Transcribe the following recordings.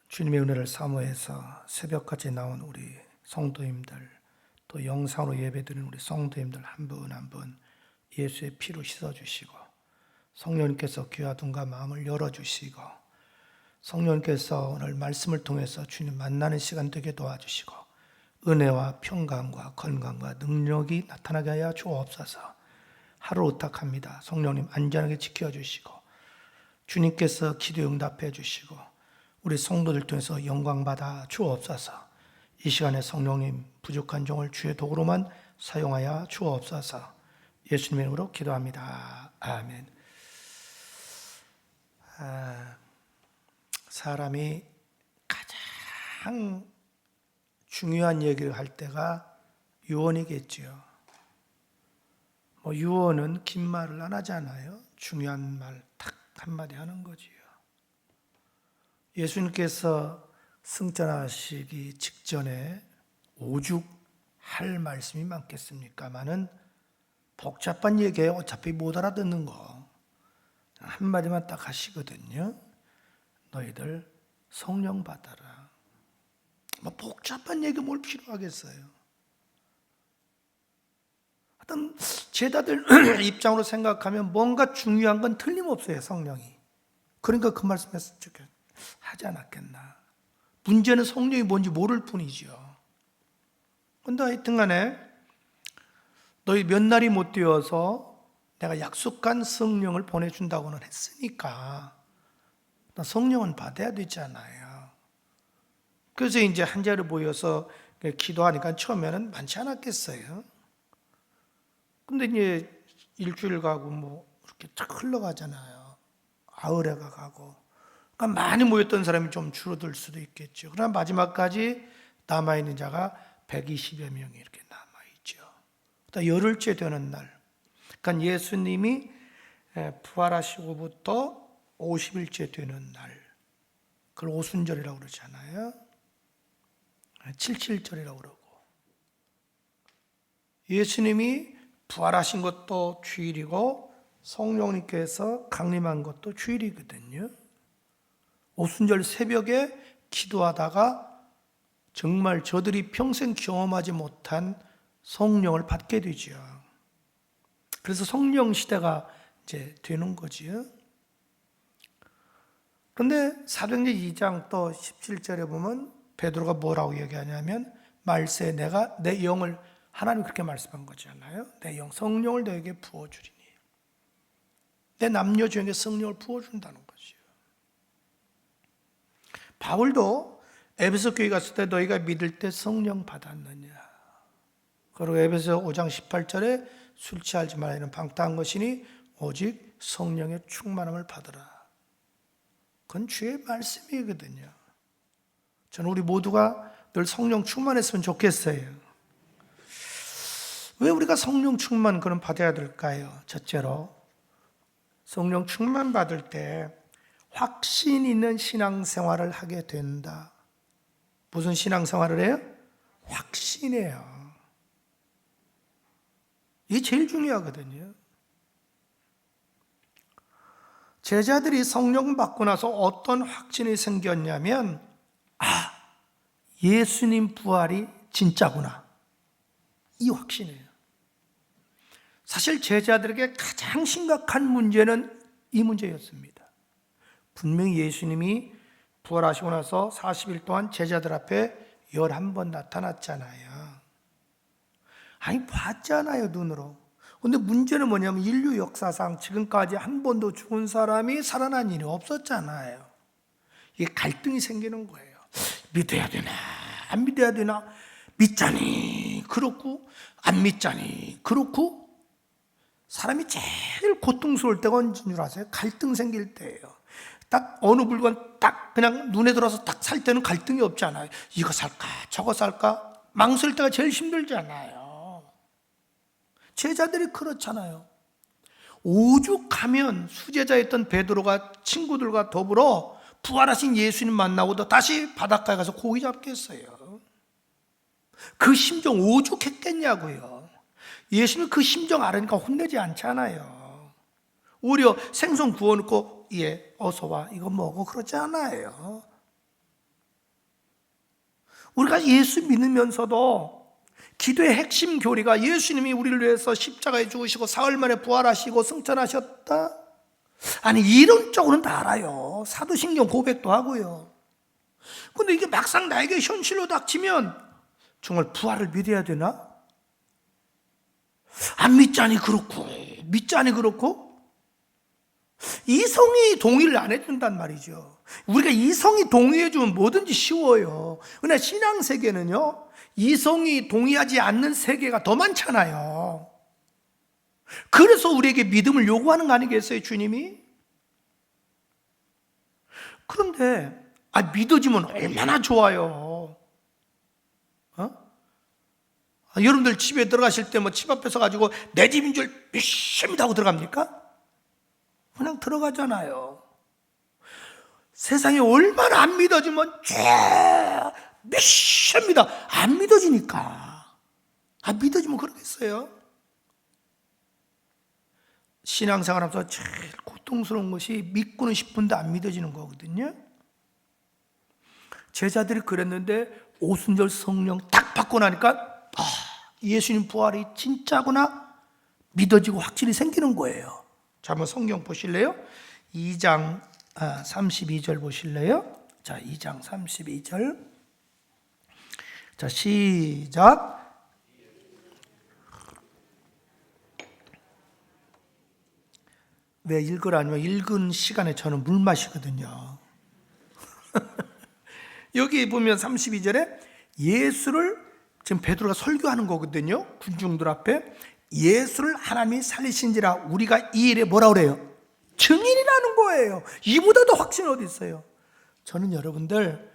주님의 은혜를 사모해서 새벽까지 나온 우리 성도님들, 또 영상으로 예배드리는 우리 성도님들 한 분 한 분 예수의 피로 씻어주시고, 성령님께서 귀와 눈과 마음을 열어주시고, 성령님께서 오늘 말씀을 통해서 주님 만나는 시간 되게 도와주시고, 은혜와 평강과 건강과 능력이 나타나게 하여 주옵소서. 하루 부탁합니다. 성령님 안전하게 지켜주시고, 주님께서 기도 응답해 주시고, 우리 성도들 통해서 영광 받아 주옵소서. 이 시간에 성령님 부족한 종을 주의 도구로만 사용하여 주옵소서. 예수님의 이름으로 기도합니다. 아멘. 사람이 가장 중요한 얘기를 할 때가 유언이겠지요. 유언은 긴 말을 안 하잖아요. 중요한 말 딱 한마디 하는 거지요. 예수님께서 승천하시기 직전에 오죽 할 말씀이 많겠습니까마는 복잡한 얘기에 어차피 못 알아듣는 거 한마디만 딱 하시거든요. 너희들 성령 받아라. 복잡한 얘기 뭘 필요하겠어요. 어떤 제자들 입장으로 생각하면 뭔가 중요한 건 틀림없어요. 성령이. 그러니까 그 말씀에서 하지 않았겠나. 문제는 성령이 뭔지 모를 뿐이죠. 근데 하여튼 간에 너희 몇 날이 못 되어서 내가 약속한 성령을 보내준다고는 했으니까 성령은 받아야 되잖아요. 그래서 이제 한 자리에 모여서 기도하니까 처음에는 많지 않았겠어요. 근데 이제 일주일 가고 이렇게 쫙 흘러가잖아요. 아흘해가 가고. 그러니까 많이 모였던 사람이 좀 줄어들 수도 있겠죠. 그러나 마지막까지 남아있는 자가 120여 명이 이렇게 남아있죠. 열흘째 되는 날. 그러니까 예수님이 부활하시고부터 50일째 되는 날. 그걸 오순절이라고 그러잖아요. 칠칠절이라고 그러고. 예수님이 부활하신 것도 주일이고 성령님께서 강림한 것도 주일이거든요. 오순절 새벽에 기도하다가 정말 저들이 평생 경험하지 못한 성령을 받게 되죠. 그래서 성령 시대가 이제 되는 거지요. 그런데 사도행전 2장 또 17절에 보면 베드로가 뭐라고 얘기하냐면 말세 내가 내 영을 하나님 그렇게 말씀한 거잖아요. 내 영 성령을 너에게 부어주리니. 내 남녀 중에 성령을 부어준다는 거죠. 바울도 에베소 교회 갔을 때 너희가 믿을 때 성령 받았느냐. 그리고 에베소 5장 18절에 술 취하지 말라 이는 방탕한 것이니 오직 성령의 충만함을 받으라. 그건 주의 말씀이거든요. 저는 우리 모두가 늘 성령 충만했으면 좋겠어요. 왜 우리가 성령 충만 그럼 받아야 될까요? 첫째로 성령 충만 받을 때 확신 있는 신앙생활을 하게 된다. 무슨 신앙생활을 해요? 확신해요. 이게 제일 중요하거든요. 제자들이 성령 받고 나서 어떤 확신이 생겼냐면 예수님 부활이 진짜구나. 이 확신이에요. 사실 제자들에게 가장 심각한 문제는 이 문제였습니다. 분명히 예수님이 부활하시고 나서 40일 동안 제자들 앞에 11번 나타났잖아요. 봤잖아요, 눈으로. 근데 문제는 뭐냐면 인류 역사상 지금까지 한 번도 죽은 사람이 살아난 일이 없었잖아요. 이게 갈등이 생기는 거예요. 믿어야 되나, 안 믿어야 되나, 믿자니 그렇고 안 믿자니 그렇고. 사람이 제일 고통스러울 때가 언제인 줄 아세요? 갈등 생길 때예요. 딱 어느 물건 딱 그냥 눈에 들어서 딱 살 때는 갈등이 없잖아요. 이거 살까 저거 살까 망설 때가 제일 힘들잖아요. 제자들이 그렇잖아요. 오죽하면 수제자였던 베드로가 친구들과 더불어 부활하신 예수님 만나고도 다시 바닷가에 가서 고기 잡겠어요. 그 심정 오죽했겠냐고요. 예수는 그 심정 알으니까 혼내지 않잖아요. 오히려 생선 구워놓고 어서 와 이거 먹어 그러지 않아요. 우리가 예수 믿으면서도 기도의 핵심 교리가 예수님이 우리를 위해서 십자가에 죽으시고 사흘 만에 부활하시고 승천하셨다. 아니 이론적으로는 다 알아요. 사도신경 고백도 하고요. 근데 이게 막상 나에게 현실로 닥치면 정말 부활을 믿어야 되나? 안 믿자니 그렇고 믿자니 그렇고 이성이 동의를 안 해준단 말이죠. 우리가 이성이 동의해주면 뭐든지 쉬워요. 그러나 신앙세계는요, 이성이 동의하지 않는 세계가 더 많잖아요. 그래서 우리에게 믿음을 요구하는 거 아니겠어요, 주님이? 그런데 믿어지면 얼마나 좋아요. 여러분들 집에 들어가실 때 집 앞에 서가지고 내 집인 줄 믿습니다 하고 들어갑니까? 그냥 들어가잖아요. 세상에 얼마나 안 믿어지면 믿습니다. 안 믿어지니까. 안 믿어지면 그러겠어요? 신앙생활하면서 제일 고통스러운 것이 믿고는 싶은데 안 믿어지는 거거든요. 제자들이 그랬는데 오순절 성령 딱 받고 나니까 예수님 부활이 진짜구나 믿어지고 확실히 생기는 거예요. 자, 한번 성경 보실래요? 2장 32절 보실래요? 자, 2장 32절. 자, 시작. 왜 읽으라면 읽은 시간에 저는 물 마시거든요. 여기 보면 32절에 예수를 지금 베드로가 설교하는 거거든요. 군중들 앞에 예수를 하나님이 살리신지라 우리가 이 일에 뭐라 그래요? 증인이라는 거예요. 이보다 더 확신이 어디 있어요? 저는 여러분들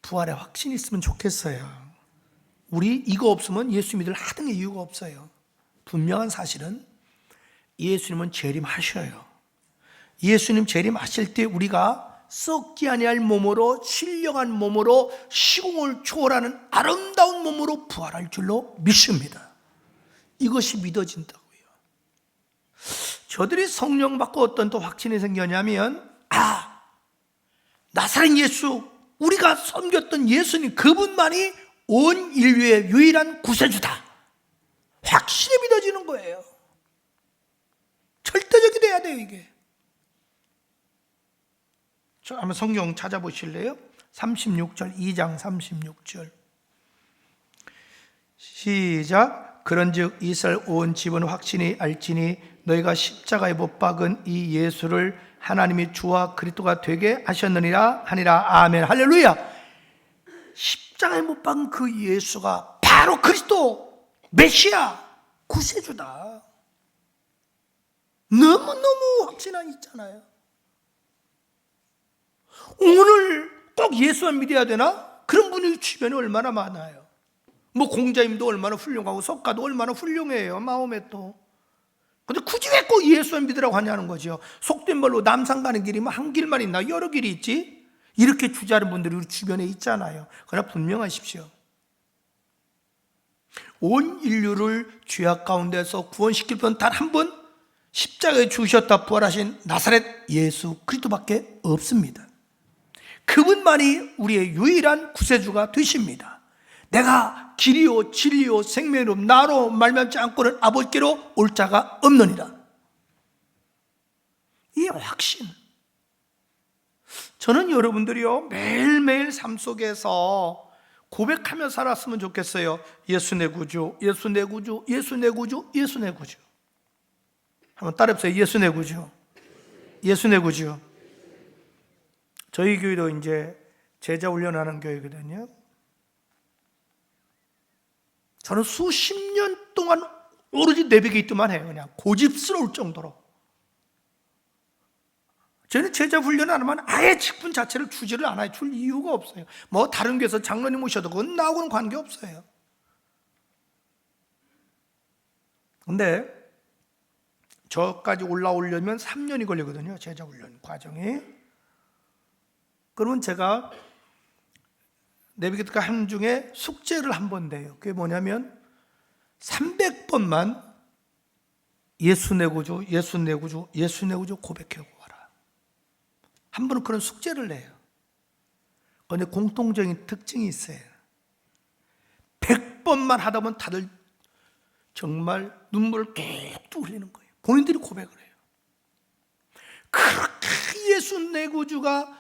부활의 확신이 있으면 좋겠어요. 우리 이거 없으면 예수 믿을 하등의 이유가 없어요. 분명한 사실은 예수님은 재림하셔요. 예수님 재림하실 때 우리가 썩지 아니할 몸으로 신령한 몸으로 시공을 초월하는 아름다운 몸으로 부활할 줄로 믿습니다. 이것이 믿어진다고요. 저들이 성령 받고 어떤 또 확신이 생겼냐면 나사렛 예수, 우리가 섬겼던 예수님 그분만이 온 인류의 유일한 구세주다. 확실히 믿어지는 거예요. 절대적이 돼야 돼요, 이게. 저 한번 성경 찾아보실래요? 36절, 2장 36절. 시작. 그런즉 이스라엘 온 집은 확신히 알지니 너희가 십자가에 못 박은 이 예수를 하나님이 주와 그리스도가 되게 하셨느니라 하니라. 아멘. 할렐루야. 십자가에 못 박은 그 예수가 바로 그리스도 메시아 구세주다. 너무너무 확신이 있잖아요. 오늘 꼭 예수만 믿어야 되나? 그런 분이 주변에 얼마나 많아요. 공자님도 얼마나 훌륭하고 석가도 얼마나 훌륭해요, 마음에 또. 근데 굳이 왜 꼭 예수만 믿으라고 하냐는 거죠. 속된 말로 남산 가는 길이면 한 길만 있나? 여러 길이 있지? 이렇게 주장하는 분들이 우리 주변에 있잖아요. 그러나 분명하십시오. 온 인류를 죄악 가운데서 구원시킬 분 단 한 분, 십자가에 죽으셨다 부활하신 나사렛 예수 그리스도밖에 없습니다. 그분만이 우리의 유일한 구세주가 되십니다. 내가 길이요 진리요 생명이요 나로 말미암지 않고는 아버지께로 올 자가 없느니라. 이 확신. 저는 여러분들이요 매일매일 삶 속에서 고백하며 살았으면 좋겠어요. 예수 내 구주, 예수 내 구주, 예수 내 구주, 예수 내 구주. 한번 따라해보세요. 예수 내 구주, 예수 내 구주. 저희 교회도 이제 제자 훈련하는 교회거든요. 저는 수십 년 동안 오로지 내벽에 있기만 해요. 그냥 고집스러울 정도로. 저는 제자 훈련 안 하면 아예 직분 자체를 주지를 않아요. 줄 이유가 없어요. 다른 교회에서 장로님 오셔도 그건 나하고는 관계없어요. 근데 저까지 올라오려면 3년이 걸리거든요. 제자 훈련 과정이. 그러면 제가 내비게이터 한 중에 숙제를 한 번 내요. 그게 뭐냐면 300번만 예수 내 구주, 예수 내 구주, 예수 내 구주 고백하고 와라. 한 번은 그런 숙제를 내요. 그런데 공통적인 특징이 있어요. 100번만 하다 보면 다들 정말 눈물을 뚝뚝 흘리는 거예요. 본인들이 고백을 해요. 그렇게 예수 내 구주가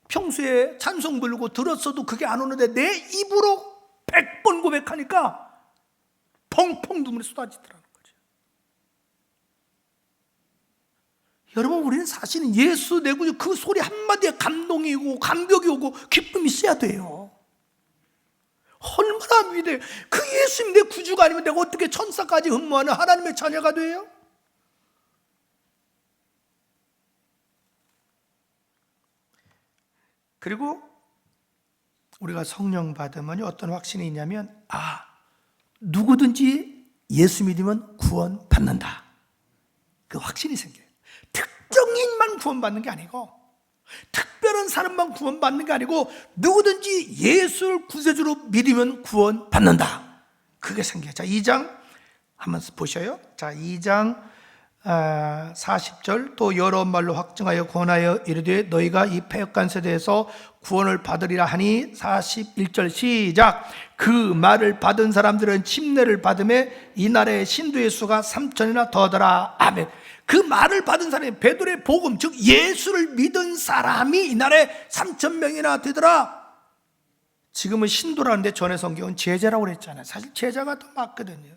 평소에 찬송 부르고 들었어도 그게 안 오는데 내 입으로 100번 고백하니까 펑펑 눈물이 쏟아지더라는 거죠. 여러분, 우리는 사실은 예수 내 구주 그 소리 한마디에 감동이 오고 감격이 오고 기쁨이 있어야 돼요. 얼마나 위대해요. 그 예수님 내 구주가 아니면 내가 어떻게 천사까지 흠모하는 하나님의 자녀가 돼요? 그리고 우리가 성령 받으면 어떤 확신이 있냐면, 누구든지 예수 믿으면 구원 받는다. 그 확신이 생겨요. 특정인만 구원받는 게 아니고, 특별한 사람만 구원받는 게 아니고, 누구든지 예수를 구세주로 믿으면 구원받는다. 그게 생겨요. 자, 2장 한번 보셔요. 자, 2장 40절, 또 여러 말로 확증하여 권하여 이르되 너희가 이 패역한 세대에서 구원을 받으리라 하니, 41절 시작. 그 말을 받은 사람들은 침례를 받음에 이날의 신도의 수가 3천이나 더더라. 아멘. 그 말을 받은 사람이, 베드로의 복음, 즉 예수를 믿은 사람이 이날에 3,000명이나 되더라. 지금은 신도라는데 전에 성경은 제자라고 그랬잖아요. 사실 제자가 더 맞거든요.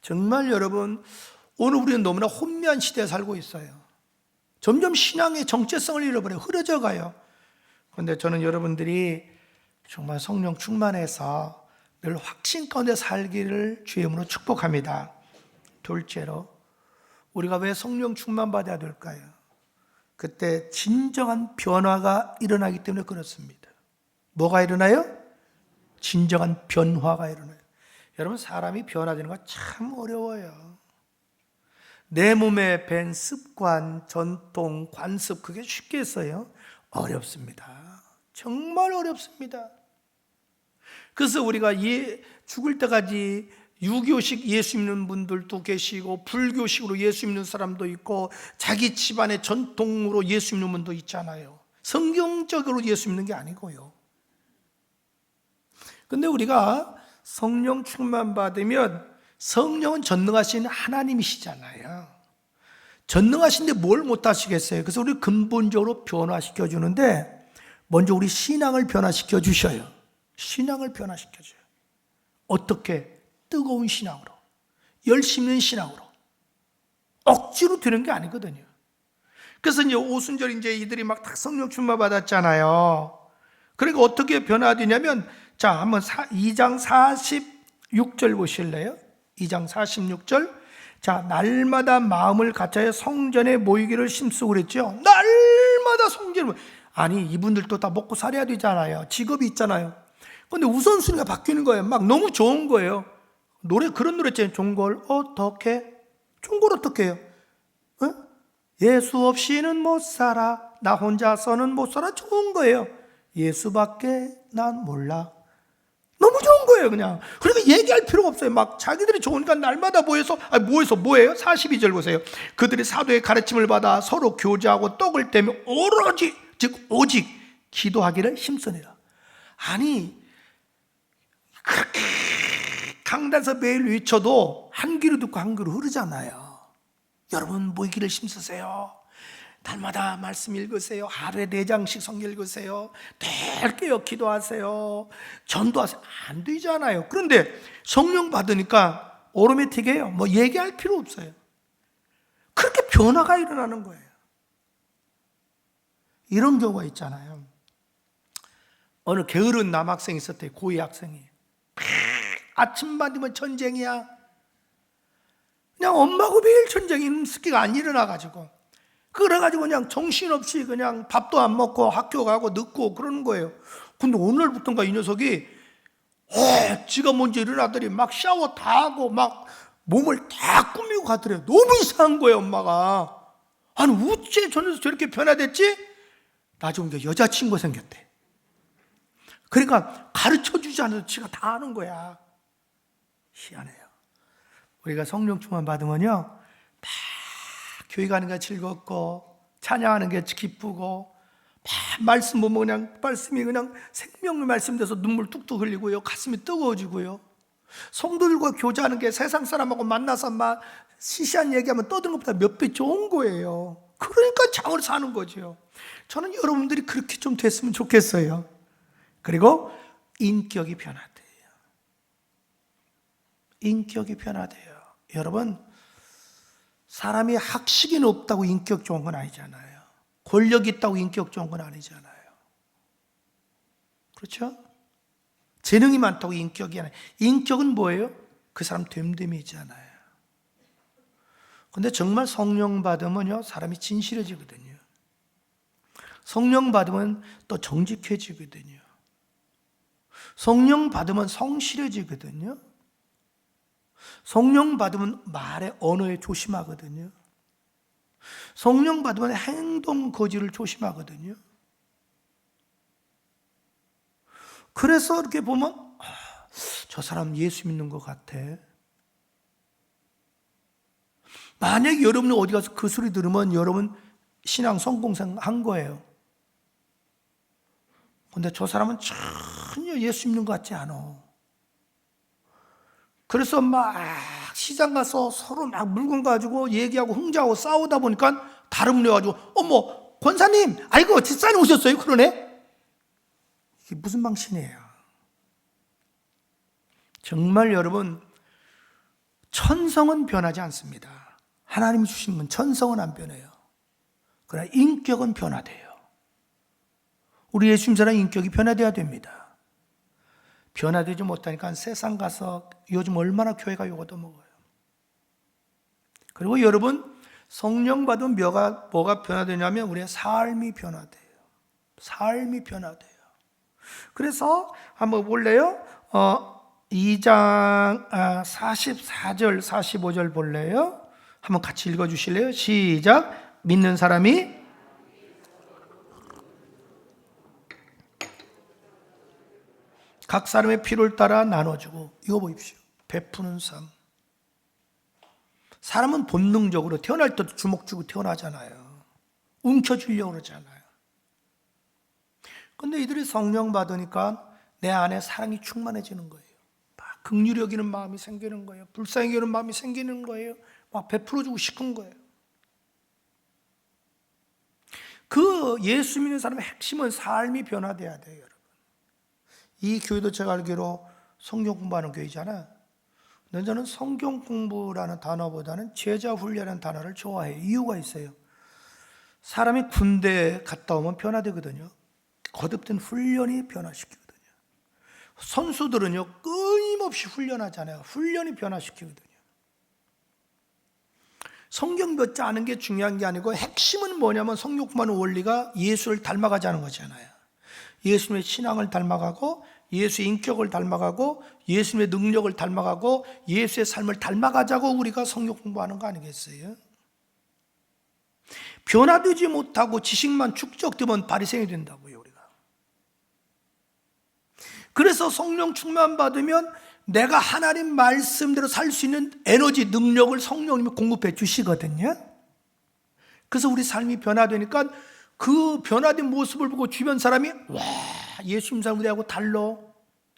정말 여러분, 오늘 우리는 너무나 혼미한 시대에 살고 있어요. 점점 신앙의 정체성을 잃어버려요. 흐려져 가요. 그런데 저는 여러분들이 정말 성령 충만해서 늘 확신 가운데 살기를 주의 이름으로 축복합니다. 둘째로, 우리가 왜 성령 충만 받아야 될까요? 그때 진정한 변화가 일어나기 때문에 그렇습니다. 뭐가 일어나요? 진정한 변화가 일어나요. 여러분, 사람이 변화되는 거 참 어려워요. 내 몸에 밴 습관, 전통, 관습, 그게 쉽겠어요? 어렵습니다. 정말 어렵습니다. 그래서 우리가 죽을 때까지 유교식 예수 믿는 분들도 계시고, 불교식으로 예수 믿는 사람도 있고, 자기 집안의 전통으로 예수 믿는 분도 있잖아요. 성경적으로 예수 믿는 게 아니고요. 근데 우리가 성령 충만 받으면, 성령은 전능하신 하나님이시잖아요. 전능하신데 뭘 못하시겠어요? 그래서 우리 근본적으로 변화시켜 주는데, 먼저 우리 신앙을 변화시켜 주셔요. 신앙을 변화시켜 줘요. 어떻게? 뜨거운 신앙으로, 열심 있는 신앙으로. 억지로 되는 게 아니거든요. 그래서 이제 오순절 이들이 막 다 성령 충만 받았잖아요. 그러니까 어떻게 변화되냐면, 자, 한번 2장 46절 보실래요? 2장 46절. 자, 날마다 마음을 같이하여 성전에 모이기를 힘쓰고 그랬죠. 날마다 성전에 아니, 이분들도 다 먹고 살아야 되잖아요. 직업이 있잖아요. 근데 우선순위가 바뀌는 거예요. 막 너무 좋은 거예요. 그런 노래 있잖아요. 좋은 걸 어떻게? 좋은 걸 어떻게 해요? 예수 없이는 못 살아. 나 혼자서는 못 살아. 좋은 거예요. 예수밖에 난 몰라. 너무 좋은 거예요, 그냥. 그러니까 얘기할 필요가 없어요. 막 자기들이 좋으니까 날마다 모여서, 뭐예요? 42절 보세요. 그들이 사도의 가르침을 받아 서로 교제하고 떡을 떼며 오로지, 즉 오직 기도하기를 힘쓰니라. 아니, 그렇게 강단에서 매일 외쳐도 한 귀로 듣고 한 귀로 흐르잖아요. 여러분, 모이기를 힘쓰세요. 날마다 말씀 읽으세요. 하루에 4장씩 성경 읽으세요. 늘 깨어 기도하세요. 전도하세요. 안 되잖아요. 그런데 성령 받으니까 오토매틱이에요. 뭐 얘기할 필요 없어요. 그렇게 변화가 일어나는 거예요. 이런 경우가 있잖아요. 어느 게으른 남학생이 있었대요. 고2 학생이. 아침만 되면 전쟁이야. 그냥 엄마하고 매일 전쟁인 스키가 안 일어나가지고, 그래가지고 그냥 정신없이 그냥 밥도 안 먹고 학교 가고 늦고 그러는 거예요. 근데 오늘부터인가 이 녀석이 지가 먼저 일어나더니 막 샤워 다 하고 막 몸을 다 꾸미고 가더래요. 너무 이상한 거예요, 엄마가. 아니, 어째 저 녀석 저렇게 변화됐지? 나중에 여자친구가 생겼대. 그러니까 가르쳐주지 않아도 지가 다 아는 거야. 희한해요. 우리가 성령 충만 받으면요, 다 교회 가는 게 즐겁고 찬양하는 게 기쁘고 말씀 보면 그냥 말씀이 그냥 생명의 말씀 돼서 눈물 뚝뚝 흘리고요, 가슴이 뜨거워지고요. 성도들과 교제하는 게 세상 사람하고 만나서 막 시시한 얘기하면 떠드는 것보다 몇 배 좋은 거예요. 그러니까 장을 사는 거죠. 저는 여러분들이 그렇게 좀 됐으면 좋겠어요. 그리고 인격이 변화돼요. 인격이 변화돼요. 여러분, 사람이 학식이 높다고 인격 좋은 건 아니잖아요. 권력이 있다고 인격 좋은 건 아니잖아요. 그렇죠? 재능이 많다고 인격이 아니에요. 인격은 뭐예요? 그 사람 됨됨이잖아요. 근데 정말 성령 받으면요, 사람이 진실해지거든요. 성령 받으면 또 정직해지거든요. 성령 받으면 성실해지거든요. 성령 받으면 말에, 언어에 조심하거든요. 성령 받으면 행동, 거지를 조심하거든요. 그래서 이렇게 보면 저 사람 예수 믿는 것 같아. 만약에 여러분이 어디 가서 그 소리 들으면 여러분 신앙 성공생 한 거예요. 근데 저 사람은 전혀 예수 믿는 것 같지 않아. 그래서 막 시장 가서 서로 막 물건 가지고 얘기하고 흥정하고 싸우다 보니까 다른 분이 와가지고 어머 권사님, 아이고 뒷산에 오셨어요? 그러네. 이게 무슨 방신이에요? 정말 여러분, 천성은 변하지 않습니다. 하나님이 주신 건 천성은 안 변해요. 그러나 인격은 변화돼요. 우리 예수님 사람 인격이 변화돼야 됩니다. 변화되지 못하니까 세상 가서 요즘 얼마나 교회가 욕 얻어먹어요. 그리고 여러분, 성령 받으면 뭐가 변화되냐면 우리의 삶이 변화돼요. 삶이 변화돼요. 그래서 한번 볼래요? 2장 44절 45절 볼래요? 한번 같이 읽어주실래요? 시작. 믿는 사람이 각 사람의 필요를 따라 나눠주고, 이거 보십시오. 베푸는 삶. 사람은 본능적으로 태어날 때도 주먹 쥐고 태어나잖아요. 움켜쥐려고 그러잖아요. 근데 이들이 성령 받으니까 내 안에 사랑이 충만해지는 거예요. 막 긍휼히 여기는 마음이 생기는 거예요. 불쌍히 여기는 마음이 생기는 거예요. 막 베풀어주고 싶은 거예요. 그 예수 믿는 사람의 핵심은 삶이 변화돼야 돼요, 여러분. 이 교회도 제가 알기로 성경 공부하는 교회잖아요. 근데 저는 성경 공부라는 단어보다는 제자 훈련이라는 단어를 좋아해요. 이유가 있어요. 사람이 군대 갔다 오면 변화되거든요. 거듭된 훈련이 변화시키거든요. 선수들은요, 끊임없이 훈련하잖아요. 훈련이 변화시키거든요. 성경 몇 자 아는 게 중요한 게 아니고 핵심은 뭐냐면 성경 공부하는 원리가 예수를 닮아가자는 거잖아요. 예수님의 신앙을 닮아가고 예수의 인격을 닮아가고 예수님의 능력을 닮아가고 예수의 삶을 닮아가자고 우리가 성경 공부하는 거 아니겠어요? 변화되지 못하고 지식만 축적되면 바리새인이 된다고요, 우리가. 그래서 성령 충만 받으면 내가 하나님 말씀대로 살 수 있는 에너지, 능력을 성령님이 공급해 주시거든요. 그래서 우리 삶이 변화되니까 그 변화된 모습을 보고 주변 사람이 와, 예수 믿는 사람 우리하고 달라,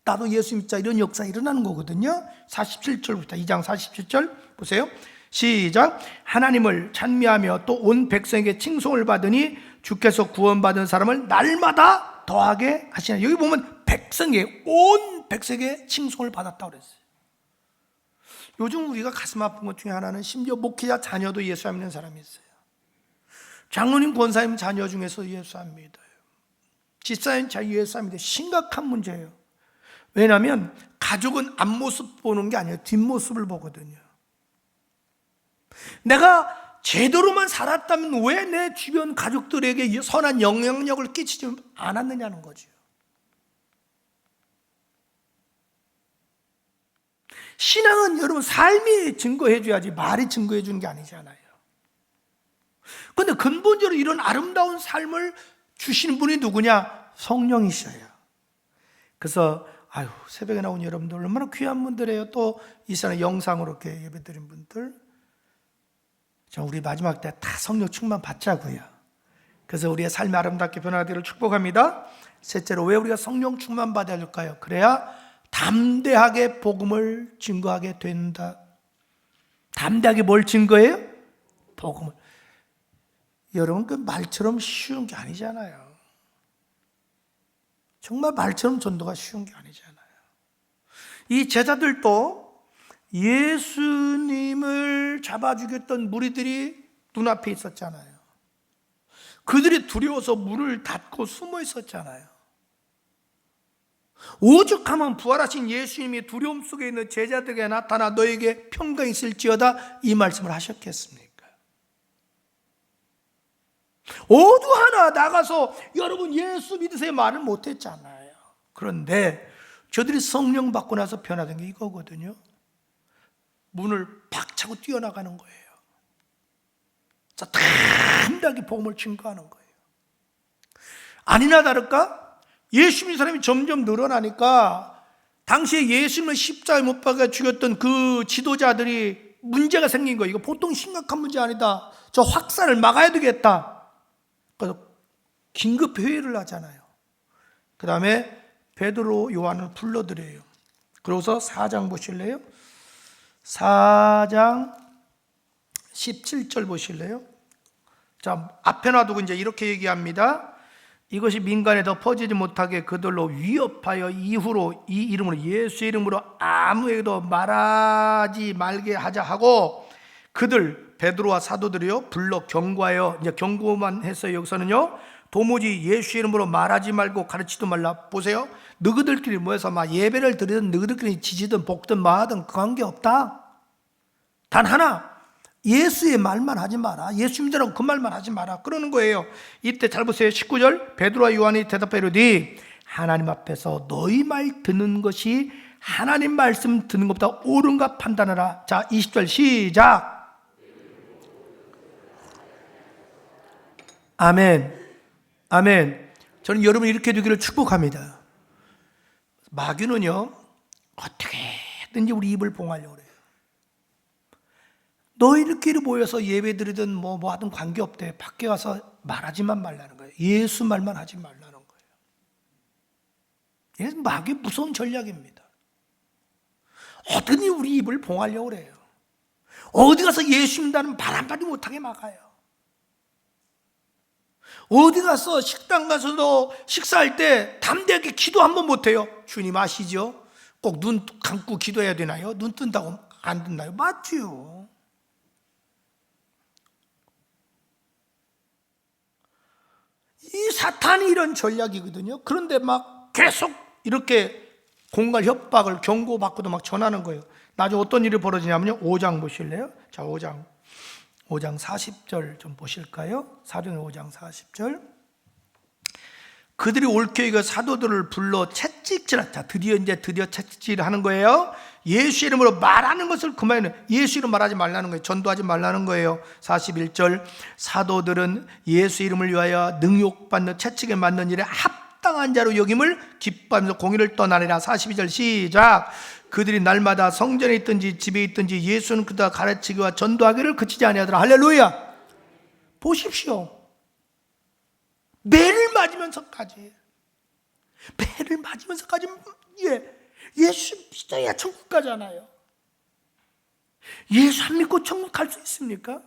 나도 예수 믿자, 이런 역사 일어나는 거거든요. 47절부터 2장 47절 보세요. 시작. 하나님을 찬미하며 또 온 백성에게 칭송을 받으니 주께서 구원받은 사람을 날마다 더하게 하시나. 여기 보면 백성에게, 온 백성에게 칭송을 받았다고 그랬어요. 요즘 우리가 가슴 아픈 것 중에 하나는 심지어 목회자 자녀도 예수 안 믿는 사람이 있어요. 장로님, 권사님 자녀 중에서 예수 안 믿어요. 집사님 자녀 예수 안 믿어요. 심각한 문제예요. 왜냐하면 가족은 앞모습 보는 게 아니에요. 뒷모습을 보거든요. 내가 제대로만 살았다면 왜 내 주변 가족들에게 선한 영향력을 끼치지 않았느냐는 거죠. 신앙은 여러분 삶이 증거해 줘야지 말이 증거해 주는 게 아니잖아요. 그런데 근본적으로 이런 아름다운 삶을 주시는 분이 누구냐? 성령이셔요. 그래서 아유, 새벽에 나온 여러분들 얼마나 귀한 분들이에요. 또 이 시간에 영상으로 이렇게 예배드린 분들, 자, 우리 마지막 때 다 성령 충만 받자고요. 그래서 우리의 삶이 아름답게 변화되기를 축복합니다. 셋째로, 왜 우리가 성령 충만 받아야 할까요? 그래야 담대하게 복음을 증거하게 된다. 담대하게 뭘 증거해요? 복음을. 여러분, 그 말처럼 쉬운 게 아니잖아요. 정말 말처럼 전도가 쉬운 게 아니잖아요. 이 제자들도 예수님을 잡아 죽였던 무리들이 눈앞에 있었잖아요. 그들이 두려워서 문을 닫고 숨어 있었잖아요. 오죽하면 부활하신 예수님이 두려움 속에 있는 제자들에게 나타나 너에게 평강이 있을지어다 이 말씀을 하셨겠습니까? 어디 하나 나가서 여러분 예수 믿으세요 말을 못했잖아요. 그런데 저들이 성령 받고 나서 변화된 게 이거거든요. 문을 박차고 뛰어나가는 거예요. 자, 담대하게 복음을 증거하는 거예요. 아니나 다를까? 예수 믿는 사람이 점점 늘어나니까 당시에 예수님을 십자가에 못 박아 죽였던 그 지도자들이 문제가 생긴 거예요. 이거 보통 심각한 문제 아니다. 저 확산을 막아야 되겠다. 그래서 긴급 회의를 하잖아요. 그 다음에 베드로, 요한을 불러들여요. 그러고서 4장 보실래요? 4장 17절 보실래요? 자, 앞에 놔두고 이제 이렇게 얘기합니다. 이것이 민간에 더 퍼지지 못하게 그들로 위협하여 이후로 이 이름으로, 예수의 이름으로 아무에게도 말하지 말게 하자 하고 그들 베드로와 사도들이요 불러 경고하여, 이제 경고만 했어요. 여기서는요 도무지 예수의 이름으로 말하지 말고 가르치도 말라. 보세요, 너희들끼리 모여서 막 예배를 드리든 너희들끼리 지지든 볶든 마하든 관계 없다. 단 하나, 예수의 말만 하지 마라. 예수 믿으라고 그 말만 하지 마라. 그러는 거예요. 이때 잘 보세요. 19절, 베드로와 요한이 대답하여 이르되 하나님 앞에서 너희 말 듣는 것이 하나님 말씀 듣는 것보다 옳은가 판단하라. 자, 20절 시작. 아멘. 아멘. 저는 여러분이 이렇게 되기를 축복합니다. 마귀는요 어떻게든지 우리 입을 봉하려고 그래요. 너희들끼리 모여서 예배 드리든 뭐 하든 관계없대. 밖에 가서 말하지만 말라는 거예요. 예수 말만 하지 말라는 거예요. 이게 마귀의 무서운 전략입니다. 어떻게든지 우리 입을 봉하려고 그래요. 어디 가서 예수 믿는다는 말 한마디 못하게 막아요. 어디 가서 식당 가서도 식사할 때 담대하게 기도 한번 못해요. 주님 아시죠? 꼭 눈 감고 기도해야 되나요? 눈 뜬다고 안 듣나요? 맞지요. 이 사탄이 이런 전략이거든요. 그런데 막 계속 이렇게 공갈 협박을 경고받고도 막 전하는 거예요. 나중에 어떤 일이 벌어지냐면요 5장 보실래요? 자, 5장 40절 좀 보실까요? 사도행 5장 40절. 그들이 올케이가 사도들을 불러 채찍질하자. 자, 드디어 채찍질을 하는 거예요. 예수 이름으로 말하는 것을 그만해요. 예수 이름 말하지 말라는 거예요. 전도하지 말라는 거예요. 41절, 사도들은 예수 이름을 위하여 능욕받는 채찍에 맞는 일에 합당한 자로 여김을 기뻐하면서 공의를 떠나니라. 42절 시작. 그들이 날마다 성전에 있든지 집에 있든지 예수는 그다 가르치기와 전도하기를 그치지 아니하더라. 할렐루야. 보십시오. 매를 맞으면서까지 예수 믿어야 천국 가잖아요. 예수 안 믿고 천국 갈 수 있습니까?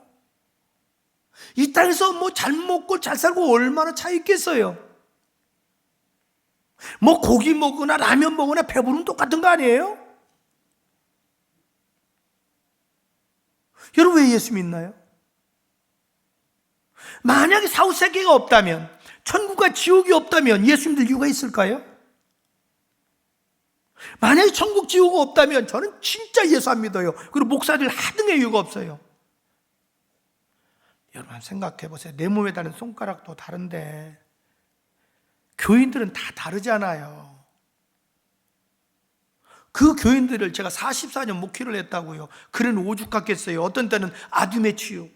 이 땅에서 뭐 잘 먹고 잘 살고 얼마나 차이 있겠어요? 뭐 고기 먹으나 라면 먹으나 배부르면 똑같은 거 아니에요? 여러분 왜 예수 믿나요? 만약에 사후세계가 없다면, 천국과 지옥이 없다면 예수 믿을 이유가 있을까요? 만약에 천국 지옥이 없다면 저는 진짜 예수 안 믿어요. 그리고 목사들 하등의 이유가 없어요. 여러분 생각해 보세요. 내 몸에 다른 손가락도 다른데 교인들은 다 다르잖아요. 그 교인들을 제가 44년 목회를 했다고요. 그런 오죽 같겠어요. 어떤 때는 아둠의 치유.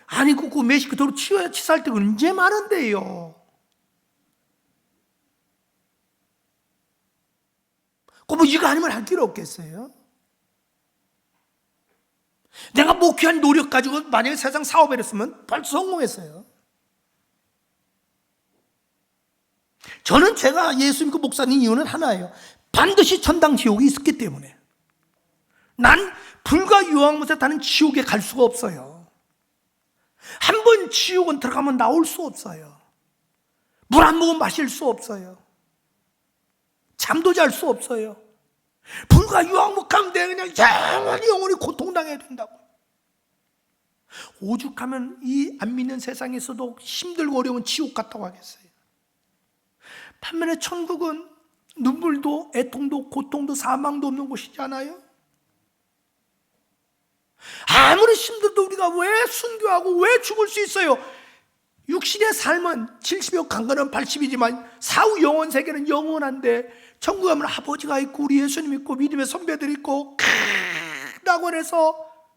아니 그 메시 그대로 치사할 때가 언제 많은데요. 뭐 이거 아니면 할 길 없겠어요? 내가 목회한 노력 가지고 만약에 세상 사업을 했으면 벌써 성공했어요. 저는 제가 예수 믿고 목사님 이유는 하나예요. 반드시 천당 지옥이 있었기 때문에. 난 불과 유황못에 타는 지옥에 갈 수가 없어요. 한 번 지옥은 들어가면 나올 수 없어요. 물 한 모금 마실 수 없어요. 잠도 잘 수 없어요. 불과 유황못 가운데 그냥 영원히 고통당해야 된다고. 오죽하면 이 안 믿는 세상에서도 힘들고 어려운 지옥 같다고 하겠어요. 반면에 천국은 눈물도 애통도 고통도 사망도 없는 곳이잖아요. 아무리 힘들도 우리가 왜 순교하고 왜 죽을 수 있어요? 육신의 삶은 70여 강건은 80이지만 사후 영원 세계는 영원한데, 천국 가면 아버지가 있고 우리 예수님 있고 믿음의 선배들 있고 크다고 해서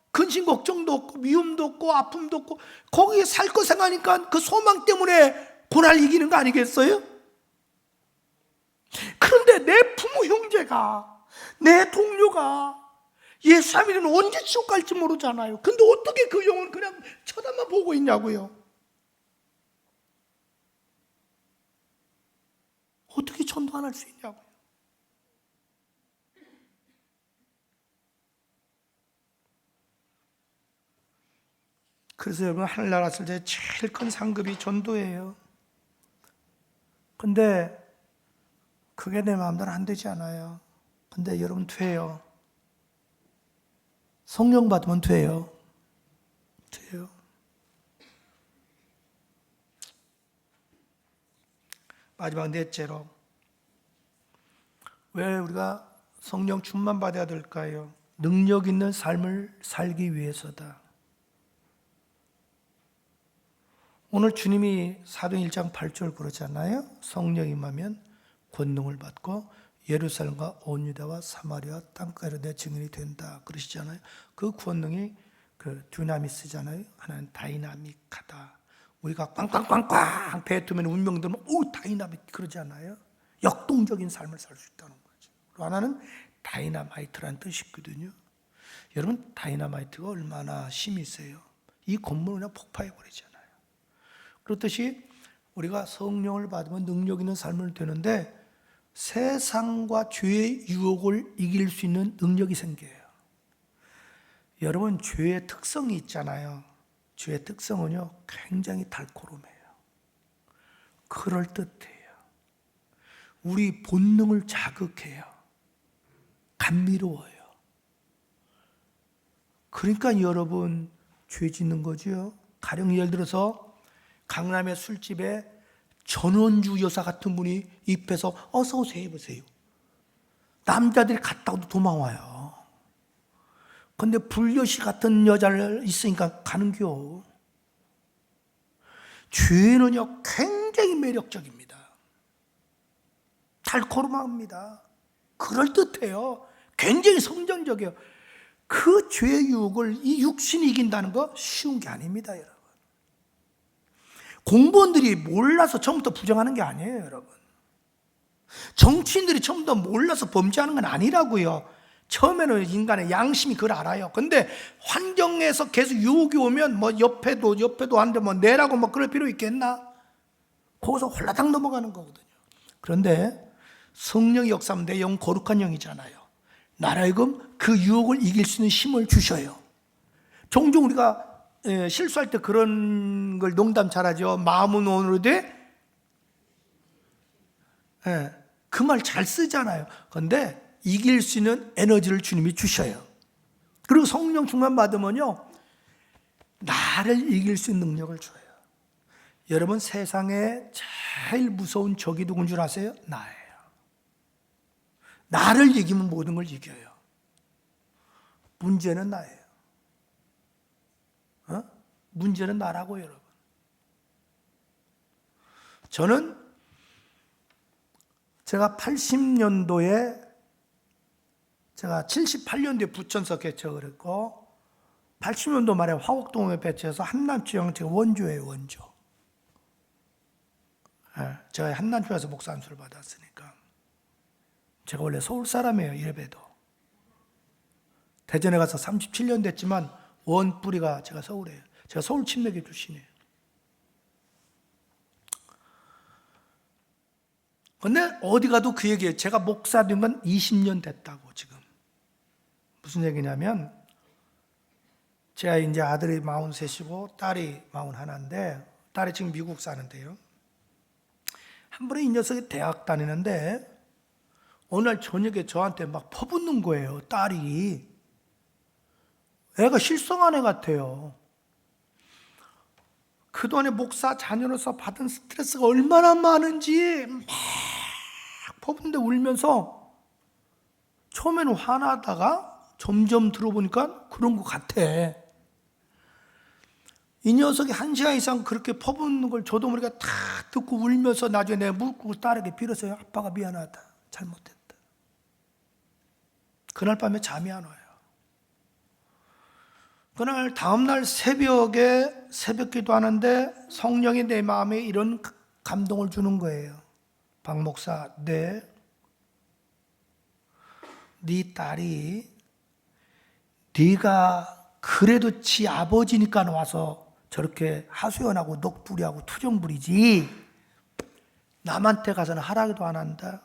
근심 걱정도 없고 미움도 없고 아픔도 없고 거기에 살 거 생각하니까 그 소망 때문에 고난을 이기는 거 아니겠어요? 그런데 내 부모 형제가, 내 동료가 예수 안 믿으면 언제 지옥 갈지 모르잖아요. 근데 어떻게 그 영혼 그냥 쳐다만 보고 있냐고요. 어떻게 전도 안 할 수 있냐고요. 그래서 여러분, 하늘나라 왔을 때 제일 큰 상급이 전도예요. 근데 그게 내 마음대로 안 되지 않아요. 근데 여러분 돼요. 성령 받으면 돼요. 돼요. 마지막 넷째로, 왜 우리가 성령 충만 받아야 될까요? 능력 있는 삶을 살기 위해서다. 오늘 주님이 사도행 1장 8절 그러잖아요. 성령 임하면 권능을 받고 예루살렘과 온 유다와 사마리아 땅까지 내 증인이 된다 그러시잖아요. 그 권능이 그 듀나미스잖아요. 하나는 다이나믹하다. 우리가 꽝꽝꽝꽝 배 뜨면 운명 들면 오 다이나믹 그러잖아요. 역동적인 삶을 살 수 있다는 거죠. 그리고 하나는 다이나마이트라는 뜻이거든요. 여러분, 다이나마이트가 얼마나 힘이 세요. 이 건물을 그냥 폭파해 버리잖아요. 그렇듯이 우리가 성령을 받으면 능력 있는 삶을 되는데 세상과 죄의 유혹을 이길 수 있는 능력이 생겨요. 여러분, 죄의 특성이 있잖아요. 죄의 특성은요, 굉장히 달코름해요. 그럴듯해요. 우리 본능을 자극해요. 감미로워요. 그러니까 여러분, 죄 짓는 거죠. 가령 예를 들어서 강남의 술집에 전원주 여사 같은 분이 입에서 어서 오세요 해보세요. 남자들이 갔다고도 도망와요. 근데 불려시 같은 여자를 있으니까 가는겨. 죄는요 굉장히 매력적입니다. 달코름합니다. 그럴듯해요. 굉장히 성정적이에요. 그 죄의 유혹을 이 육신이 이긴다는 거 쉬운 게 아닙니다, 여러분. 공무원들이 몰라서 처음부터 부정하는 게 아니에요, 여러분. 정치인들이 처음부터 몰라서 범죄하는 건 아니라고요. 처음에는 인간의 양심이 그걸 알아요. 근데 환경에서 계속 유혹이 오면 뭐 옆에도 한데 뭐 내라고 뭐 그럴 필요 있겠나? 거기서 홀라당 넘어가는 거거든요. 그런데 성령의 역사는 내 영 거룩한 영이잖아요. 나라하여금 그 유혹을 이길 수 있는 힘을 주셔요. 종종 우리가 실수할 때 그런 걸 농담 잘하죠. 마음은 원으로 돼? 그 말 잘 쓰잖아요. 그런데 이길 수 있는 에너지를 주님이 주셔요. 그리고 성령 충만 받으면요, 나를 이길 수 있는 능력을 줘요. 여러분, 세상에 제일 무서운 적이 누군 줄 아세요? 나예요. 나를 이기면 모든 걸 이겨요. 문제는 나예요. 문제는 나라고, 여러분. 저는 제가 80년도에 제가 78년도에 부천서 개척을 했고 80년도 말에 화곡동에 배치해서 한남주영체가 원조예요, 원조. 제가 한남주에서 목사 안수를 받았으니까. 제가 원래 서울 사람이에요, 이래봬도. 대전에 가서 37년 됐지만 원 뿌리가 제가 서울이에요. 제가 서울 침례교 출신이에요. 근데 어디 가도 그 얘기예요. 제가 목사 된 건 20년 됐다고 지금. 무슨 얘기냐면 제가 이제 아들이 43이고 딸이 41인데 딸이 지금 미국 사는데요. 한 번에 이 녀석이 대학 다니는데 어느 날 저녁에 저한테 막 퍼붓는 거예요. 딸이. 애가 실성한 애 같아요. 그동안에 목사 자녀로서 받은 스트레스가 얼마나 많은지 막 퍼붓는데 울면서 처음에는 화나다가 점점 들어보니까 그런 것 같아. 이 녀석이 1시간 이상 그렇게 퍼붓는 걸 저도 모르게 다 듣고 울면서 나중에 내가 묻고 딸에게 빌었어요. 아빠가 미안하다. 잘못했다. 그날 밤에 잠이 안 와요. 그날 다음날 새벽에 새벽 기도하는데 성령이 내 마음에 이런 감동을 주는 거예요. 박 목사, 네 딸이 네가 그래도 지 아버지니까 와서 저렇게 하소연하고 넋부리하고 투정부리지 남한테 가서는 하라기도 안 한다.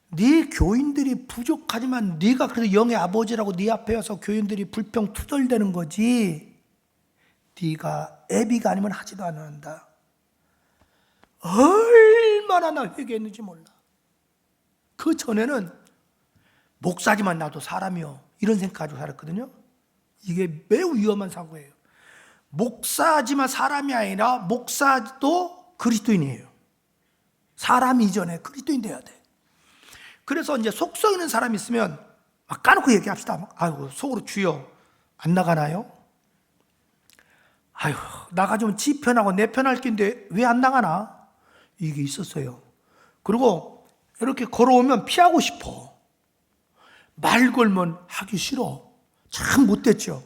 네 교인들이 부족하지만 네가 그래도 영의 아버지라고 네 앞에 와서 교인들이 불평 투덜대는 거지 네가 애비가 아니면 하지도 않는다. 얼마나 나 회개했는지 몰라. 그 전에는 목사지만 나도 사람이요 이런 생각 가지고 살았거든요. 이게 매우 위험한 사고예요. 목사지만 사람이 아니라 목사도 그리스도인이에요. 사람 이전에 그리스도인 돼야 돼. 그래서 이제 속성 있는 사람이 있으면 막 까놓고 얘기합시다. 아이고 속으로 주여 안 나가나요? 아이고 나가주면 지 편하고 내 편할 텐데 왜 안 나가나? 이게 있었어요. 그리고 이렇게 걸어오면 피하고 싶어. 말 걸면 하기 싫어. 참 못됐죠.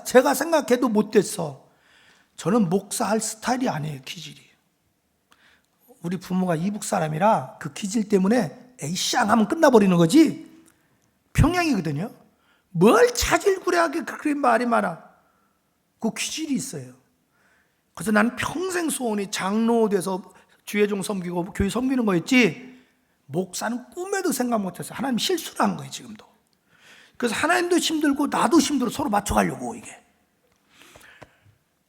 제가 생각해도 못됐어. 저는 목사할 스타일이 아니에요. 기질이. 우리 부모가 이북 사람이라 그 기질 때문에 에이쌍 하면 끝나버리는 거지. 평양이거든요. 뭘 자질구레하게 그렇게 말이 많아. 그 기질이 있어요. 그래서 나는 평생 소원이 장로 돼서 주회종 섬기고 교회 섬기는 거였지 목사는 꿈에도 생각 못했어요. 하나님 실수를 한 거예요 지금도. 그래서 하나님도 힘들고 나도 힘들어 서로 맞춰가려고 이게.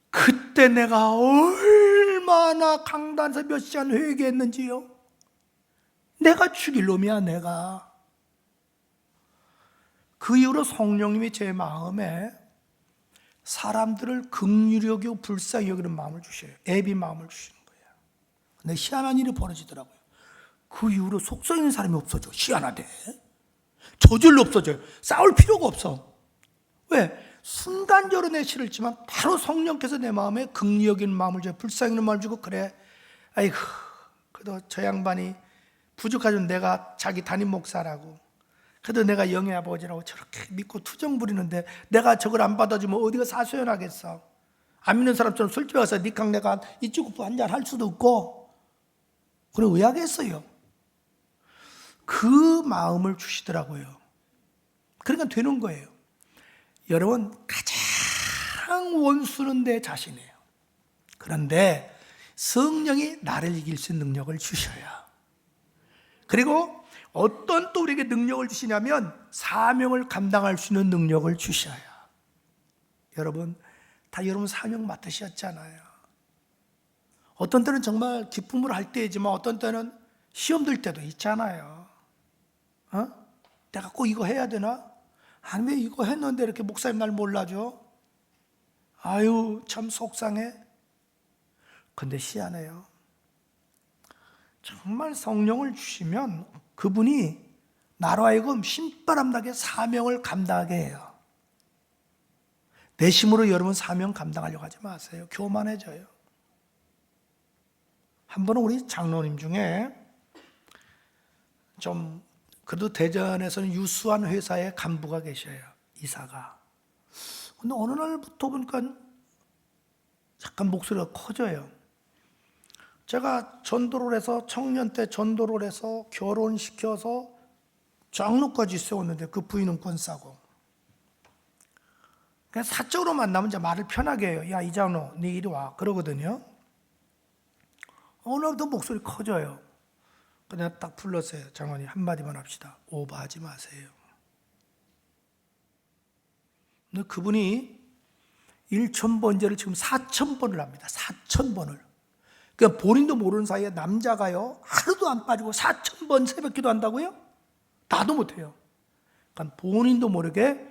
그때 내가 얼마나 강단에서 몇 시간 회개했는지요. 내가 죽일 놈이야 내가. 그 이후로 성령님이 제 마음에 사람들을 긍휼히 여기고 불쌍히 여기는 마음을 주셔요. 애비 마음을 주시는 거예요. 근데 희한한 일이 벌어지더라고요. 그 이후로 속성 있는 사람이 없어져. 희한하대. 저절로 없어져요. 싸울 필요가 없어. 왜? 순간적으로 내 싫었지만 바로 성령께서 내 마음에 긍휼히 여기는 마음을 줘요. 불쌍히 여기는 마음을 주고 그래. 아이고 그래도 저 양반이 부족하지만 내가 자기 담임 목사라고 그래도 내가 영의 아버지라고 저렇게 믿고 투정 부리는데 내가 저걸 안 받아주면 어디가 사소연하겠어. 안 믿는 사람처럼 술집에 가서 니캉 내가 이쪽으로 한잔 할 수도 없고 그래 의아겠어요. 그 마음을 주시더라고요. 그러니까 되는 거예요. 여러분 가장 원수는 내 자신이에요. 그런데 성령이 나를 이길 수 있는 능력을 주셔야. 그리고 어떤 또 우리에게 능력을 주시냐면 사명을 감당할 수 있는 능력을 주셔야. 여러분 다 여러분 사명 맡으셨잖아요. 어떤 때는 정말 기쁨으로 할 때이지만 어떤 때는 시험 들 때도 있잖아요. 내가 꼭 이거 해야 되나? 아니 왜 이거 했는데 이렇게 목사님 날 몰라줘? 아유 참 속상해. 근데 희한해요. 정말 성령을 주시면 그분이 나로 하여금 신바람나게 사명을 감당하게 해요. 내심으로 여러분 사명 감당하려고 하지 마세요. 교만해져요. 한 번은 우리 장로님 중에 좀 그래도 대전에서는 유수한 회사의 간부가 계셔요. 이사가. 근데 어느 날부터 보니까 약간 목소리가 커져요. 제가 전도를 해서 청년 때 전도를 해서 결혼시켜서 장로까지 세웠는데 그 부인은 권 싸고. 그냥 사적으로 만나면 이제 말을 편하게 해요. 야, 이 장로, 네 이리 와. 그러거든요. 어느 날부터 목소리 커져요. 그냥 딱 불렀어요. 장관님 한마디만 합시다. 오버하지 마세요. 근데 그분이 1,000번째를 지금 4,000번을 합니다. 4,000번을. 그러니까 본인도 모르는 사이에 남자가요 하루도 안 빠지고 4,000번 새벽기도 한다고요? 나도 못해요. 그러니까 본인도 모르게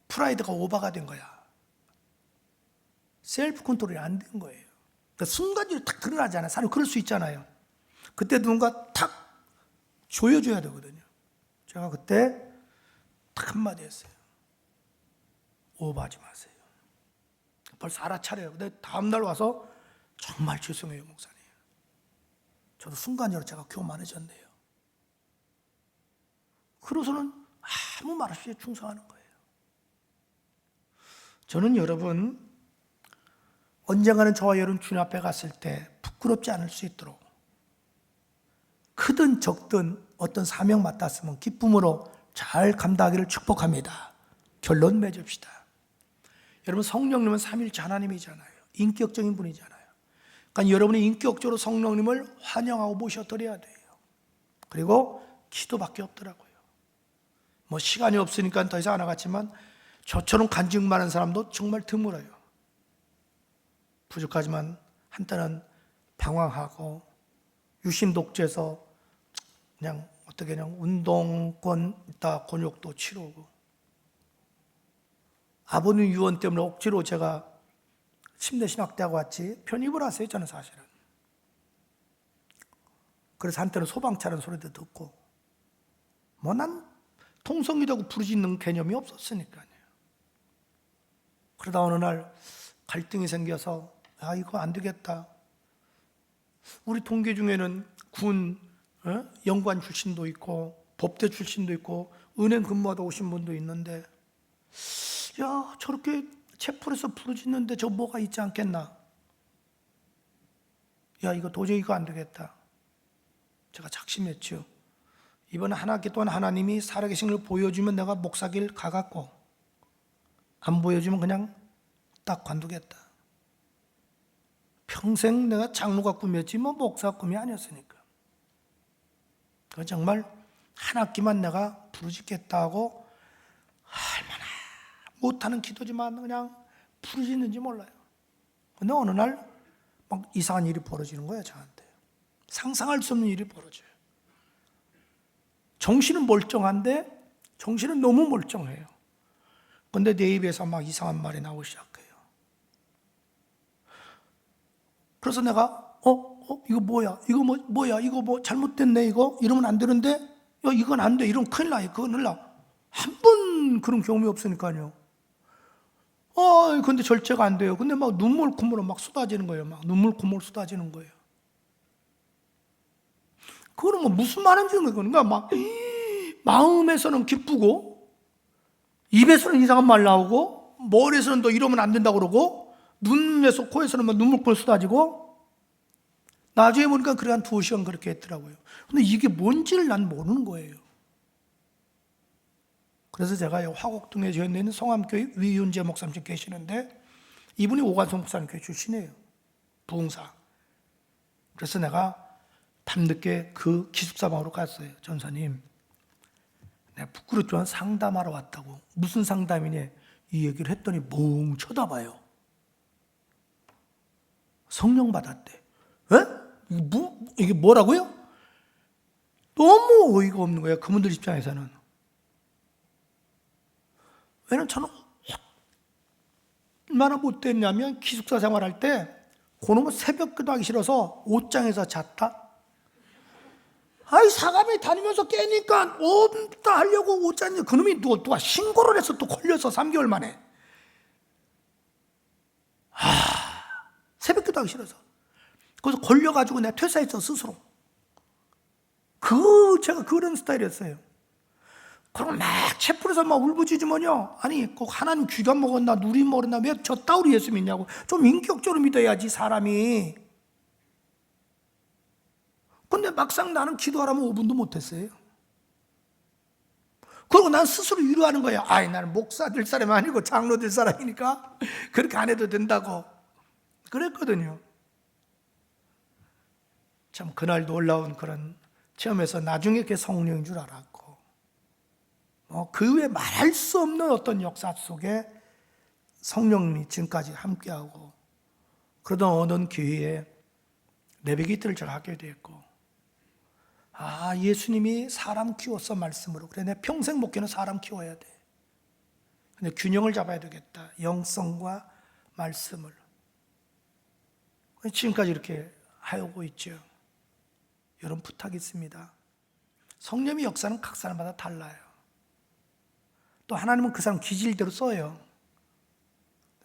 프라이드가 오버가 된 거야. 셀프 컨트롤이 안 된 거예요. 그러니까 순간적으로 탁 드러나잖아요. 사람 그럴 수 있잖아요. 그때 누군가 탁 조여줘야 되거든요. 제가 그때 딱 한마디 했어요. 오버하지 마세요. 벌써 알아차려요. 근데 다음날 와서 정말 죄송해요, 목사님. 저도 순간적으로 제가 교만해졌네요. 그러고서는 아무 말 없이 충성하는 거예요. 저는 여러분, 언젠가는 저와 여러분 주님 앞에 갔을 때 부끄럽지 않을 수 있도록 크든 적든 어떤 사명 맡았으면 기쁨으로 잘 감당하기를 축복합니다. 결론 맺읍시다. 여러분, 성령님은 삼위일체 하나님이잖아요. 인격적인 분이잖아요. 그러니까 여러분이 인격적으로 성령님을 환영하고 모셔드려야 돼요. 그리고 기도밖에 없더라고요. 뭐 시간이 없으니까 더 이상 안 하겠지만 저처럼 간증 많은 사람도 정말 드물어요. 부족하지만 한때는 방황하고 유신 독재에서 그냥 어떻게 그냥 운동권 있다 곤욕도 치르고 아버님 유언 때문에 억지로 제가 침례신학대하고 왔지 편입을 하세요. 저는 사실은. 그래서 한때는 소방차라는 소리도 듣고 뭐 난 통성기도하고 부르짖는 개념이 없었으니까요. 그러다 어느 날 갈등이 생겨서 이거 안 되겠다. 우리 동기 중에는 군 연관 출신도 있고 법대 출신도 있고 은행 근무하다 오신 분도 있는데 야 저렇게 채플에서 부르짖는데 저 뭐가 있지 않겠나. 야 이거 도저히 이거 안 되겠다. 제가 작심했죠. 이번 한 학기 동안 하나님이 살아계신 걸 보여주면 내가 목사길 가갖고 안 보여주면 그냥 딱 관두겠다. 평생 내가 장로가 꿈이었지 뭐 목사 꿈이 아니었으니까. 그 정말 한 학기만 내가 부르짖겠다 하고 얼마나 못하는 기도지만 그냥 부르짖는지 몰라요. 근데 어느 날 막 이상한 일이 벌어지는 거예요. 저한테. 상상할 수 없는 일이 벌어져요. 정신은 멀쩡한데 정신은 너무 멀쩡해요. 근데 내 입에서 막 이상한 말이 나오기 시작해요. 그래서 내가 이거 뭐야? 이거 뭐야? 이거 뭐 잘못됐네 이거? 이러면 안 되는데 야 이건 안 돼. 이러면 큰일 나. 큰일 나. 한 번 그런 경험이 없으니까요. 근데 절제가 안 돼요. 근데 막 눈물 콧물로 막 쏟아지는 거예요. 막 눈물 콧물 쏟아지는 거예요. 그거는 뭐 무슨 말인지 그러니까 막 마음에서는 기쁘고 입에서는 이상한 말 나오고 머리에서는 또 이러면 안 된다고 그러고 눈에서 코에서는 막 눈물꿀 쏟아지고 나중에 보니까 그래 한 2시간 그렇게 했더라고요. 근데 이게 뭔지를 난 모르는 거예요. 그래서 제가 화곡동에 있는 성암교회 위윤재 목사님 계시는데 이분이 오관성 목사님 교회 출신이에요. 부흥사. 그래서 내가 밤늦게 그 기숙사방으로 갔어요. 전사님, 내가 부끄럽지만 상담하러 왔다고. 무슨 상담이냐 이 얘기를 했더니 멍 쳐다봐요. 성령 받았대. 에? 이게 뭐라고요? 너무 어이가 없는 거예요. 그분들 입장에서는. 왜냐면 저는 얼마나 못됐냐면 기숙사 생활할 때 그놈은 새벽 기도하기 싫어서 옷장에서 잤다. 사감이 다니면서 깨니까 없다 하려고 옷장에 그놈이 누가 신고를 해서 또 걸려서 3개월 만에. 새벽 기도하기 싫어서. 그래서 걸려가지고 내가 퇴사했어 스스로. 제가 그런 스타일이었어요. 그리고 막 채플에서 막 울부짖으면요. 아니 꼭 하나님 귀가 먹었나 누리 먹었나 왜 저 따위로 예수 믿냐고. 좀 인격적으로 믿어야지 사람이. 근데 막상 나는 기도하라면 5분도 못했어요. 그리고 난 스스로 위로하는 거야. 나는 목사 될 사람이 아니고 장로 될 사람이니까 그렇게 안 해도 된다고 그랬거든요. 참 그날 놀라운 그런 체험에서 나중에 그게 성령인 줄 알았고, 그 외에 말할 수 없는 어떤 역사 속에 성령님이 지금까지 함께하고, 그러던 어느 교회에 내비게이터를 제가 하게 됐고, 예수님이 사람 키웠어 말씀으로. 그래, 내 평생 목회는 사람 키워야 돼. 근데 균형을 잡아야 되겠다. 영성과 말씀을. 지금까지 이렇게 하고 있죠. 여러분 부탁이 있습니다. 성령의 역사는 각 사람마다 달라요. 또 하나님은 그 사람 기질대로 써요.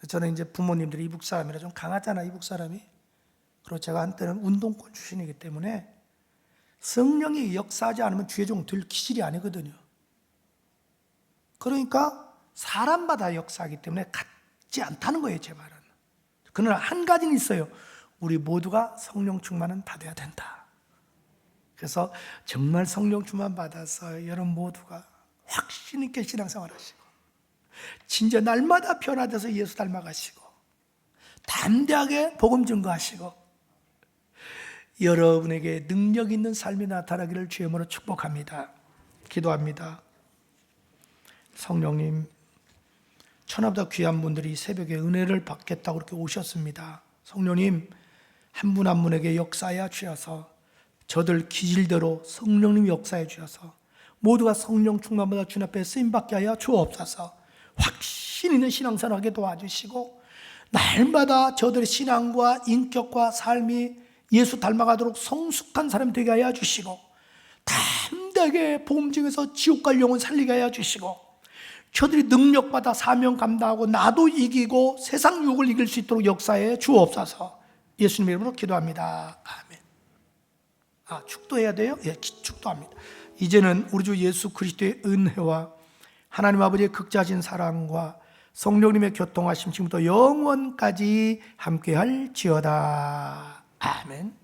저는 이제 부모님들이 이북 사람이라 좀 강하잖아, 이북 사람이. 그리고 제가 한때는 운동권 출신이기 때문에 성령이 역사하지 않으면 주의 종 될 기질이 아니거든요. 그러니까 사람마다 역사하기 때문에 같지 않다는 거예요, 제 말은. 그러나 한 가지는 있어요. 우리 모두가 성령 충만은 받아야 된다. 그래서 정말 성령 충만 받아서 여러분 모두가 확신 있게 신앙생활 하시고, 진짜 날마다 변화돼서 예수 닮아가시고, 담대하게 복음 증거하시고, 여러분에게 능력 있는 삶이 나타나기를 주의 이름으로 축복합니다. 기도합니다. 성령님, 천하보다 귀한 분들이 새벽에 은혜를 받겠다고 그렇게 오셨습니다. 성령님, 한 분 한 분에게 역사하여 주셔서 저들 기질대로 성령님 역사해 주셔서 모두가 성령 충만받아 주님 앞에 쓰임받게 하여 주옵소서. 확신 있는 신앙생활 하게 도와주시고, 날마다 저들의 신앙과 인격과 삶이 예수 닮아가도록 성숙한 사람이 되게 하여 주시고, 담대하게 복음 중에서 지옥 갈 영혼 살리게 하여 주시고, 저들이 능력받아 사명 감당하고 나도 이기고 세상 유혹을 이길 수 있도록 역사해 주옵소서. 예수님 이름으로 기도합니다. 아멘. 축도해야 돼요? 예, 축도합니다. 이제는 우리 주 예수 그리스도의 은혜와 하나님 아버지의 극자진 사랑과 성령님의 교통하심 지금부터 영원까지 함께할지어다. 아멘.